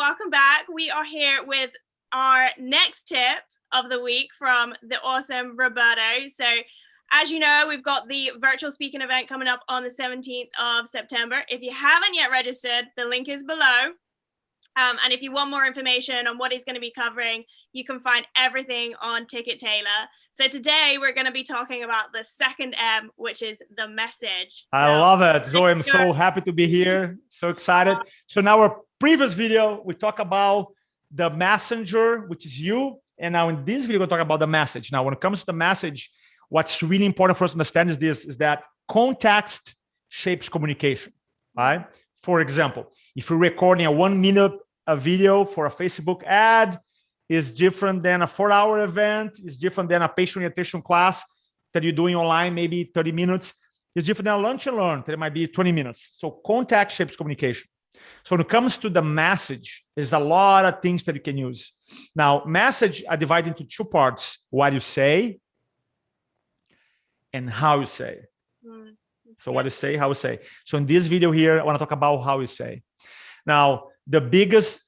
welcome back. We are here with our next tip of the week from the awesome Roberto. So as you know, we've got the virtual speaking event coming up on the 17th of September. If you haven't yet registered, the link is below. And if you want more information on what he's going to be covering, you can find everything on Ticket Taylor. So today we're going to be talking about the second M, which is the message. I love it. Zoe, I'm so happy to be here. So excited. So in our previous video, we talked about the messenger, which is you. And now in this video, we're going to talk about the message. Now, when it comes to the message, what's really important for us to understand is that context shapes communication, right? For example, if you're recording a 1 minute video for a Facebook ad, is different than a 4-hour event, is different than a patient orientation class that you're doing online, maybe 30 minutes. It's different than a lunch and learn that it might be 20 minutes. So context shapes communication. So when it comes to the message, there's a lot of things that you can use. Now, message are divided into two parts: what you say and how you say. So what you say, how you say. So in this video here, I want to talk about how you say. Now, the biggest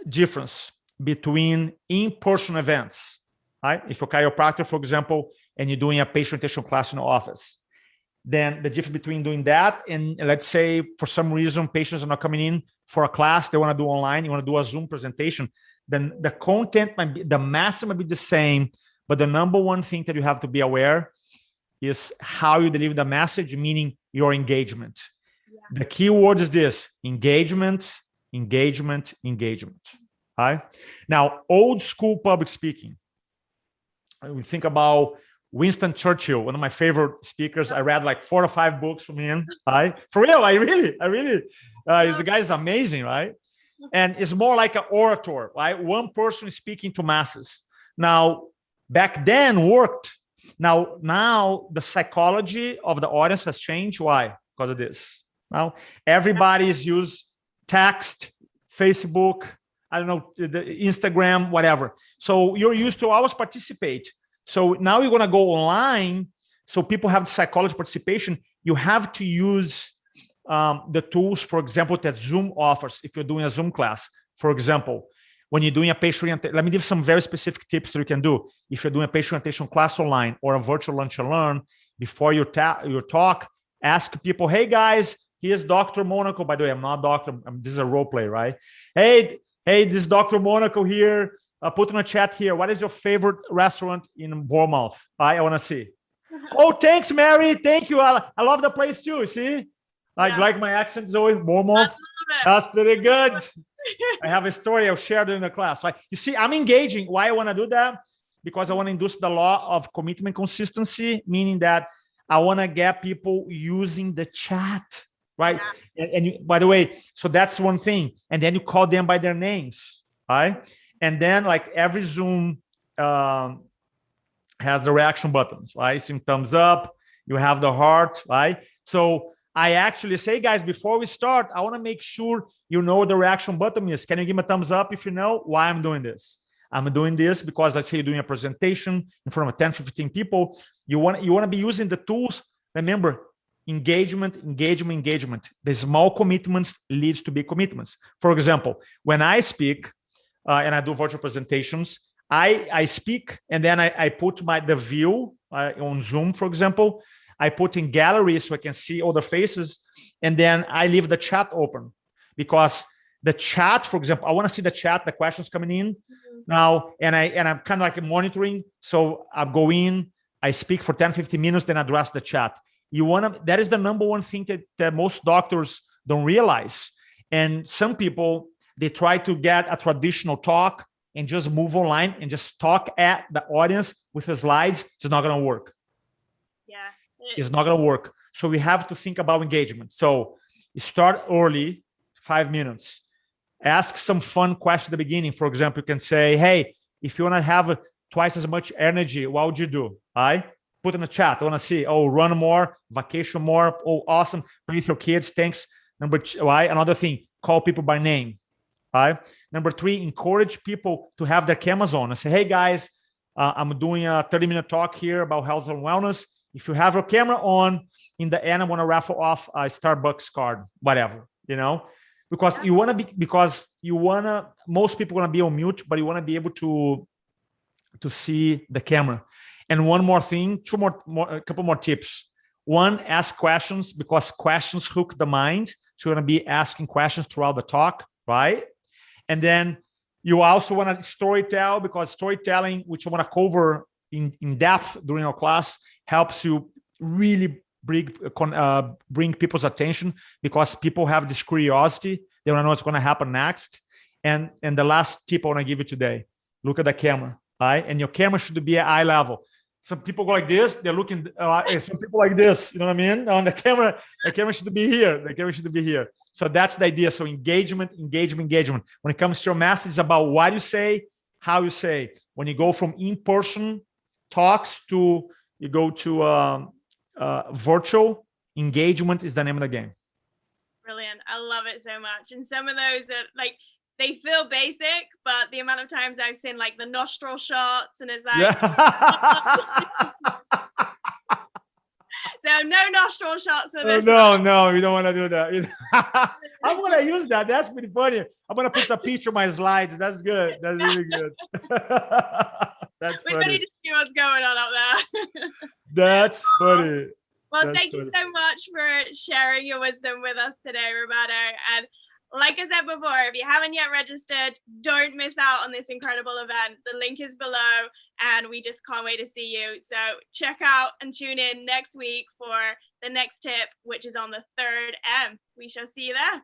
difference between in-person events, right? If you're a chiropractor, for example, and you're doing a patient orientation class in the office, then the difference between doing that and, let's say, for some reason, patients are not coming in for a class they want to do online, you want to do a Zoom presentation, then the content might be, the mass might be the same, but the number one thing that you have to be aware is how you deliver the message, meaning your engagement. Yeah. The key word is this: engagement, engagement, engagement. Right? Now, old school public speaking. We think about Winston Churchill, one of my favorite speakers. I read like 4 or 5 books from him. Right? For real, I really, the guy is amazing, right? And it's more like an orator, right? One person speaking to masses. Now, back then worked. Now the psychology of the audience has changed. Why? Because of this. Now, everybody's used text, Facebook, I don't know, the Instagram, whatever. So you're used to always participate. So now you're going to go online. So people have the psychology participation. You have to use the tools, for example, that Zoom offers. If you're doing a Zoom class, for example, when you're doing a patient orientation, let me give some very specific tips that you can do. If you're doing a patient orientation class online or a virtual lunch and learn, before your talk, ask people, hey guys, here's Dr. Monaco. By the way, I'm not a doctor. This is a role play, right? Hey, this is Dr. Monaco here. Put in a chat here. What is your favorite restaurant in Bournemouth? I want to see. Oh, thanks, Mary. Thank you. I love the place too. See? Like my accent, Zoe? Bournemouth? That's pretty good. I have a story I'll share during the class. Right? You see, I'm engaging. Why I want to do that? Because I want to induce the law of commitment consistency, meaning that I want to get people using the chat. Right. Yeah. And you, by the way, so that's one thing. And then you call them by their names. Right. And then like every Zoom has the reaction buttons, right? Some thumbs up, you have the heart, right? So I actually say, guys, before we start, I want to make sure you know what the reaction button is. Can you give me a thumbs up if you know why I'm doing this? I'm doing this because I say you're doing a presentation in front of 10, 15 people. You want to be using the tools. Remember, engagement, engagement, engagement. The small commitments leads to big commitments. For example, when I speak and I do virtual presentations, I speak and then I put the view on Zoom, for example. I put in gallery so I can see all the faces, and then I leave the chat open because the chat, for example, I want to see the chat, the questions coming in now, and I'm kind of like monitoring. So I go in, I speak for 10, 15 minutes, then address the chat. That is the number one thing that most doctors don't realize. And some people, they try to get a traditional talk and just move online and just talk at the audience with the slides. It's not going to work. Yeah. It's not going to work. So we have to think about engagement. So start early, 5 minutes. Ask some fun questions at the beginning. For example, you can say, hey, if you want to have twice as much energy, what would you do? Put in the chat. I want to see, run more, vacation more. Oh, awesome. Play with your kids. Thanks. Number 2, another thing, call people by name. Number 3, encourage people to have their cameras on and say, hey guys, I'm doing a 30-minute talk here about health and wellness. If you have your camera on, in the end, I want to raffle off a Starbucks card, whatever, because most people want to be on mute, but you want to be able to see the camera. And one more thing, a couple more tips. One, ask questions, because questions hook the mind. So you're going to be asking questions throughout the talk, right? And then you also want to storytell, because storytelling, which I want to cover in depth during our class, helps you really bring people's attention, because people have this curiosity. They want to know what's going to happen next. And the last tip I want to give you today, look at the camera, right? And your camera should be at eye level. Some people go like this, they're looking, some people like this, you know what I mean? On the camera should be here. The camera should be here. So that's the idea. So engagement. When it comes to your message, it's about what you say, how you say. When you go from in-person talks to, you go to virtual, engagement is the name of the game. Brilliant. I love it so much. And some of those are like, they feel basic, but the amount of times I've seen like the nostril shots, and it's like, yeah. So no nostril shots for this. No, we don't want to do that. I'm going to use that. That's pretty funny. I'm going to put a picture of my slides. That's good. That's really good. That's funny. We need to see what's going on up there. That's funny. Well, thank you so much for sharing your wisdom with us today, Roberto. And like I said before, if you haven't yet registered, don't miss out on this incredible event. The link is below, and we just can't wait to see you. So check out and tune in next week for the next tip, which is on the third M. We shall see you there.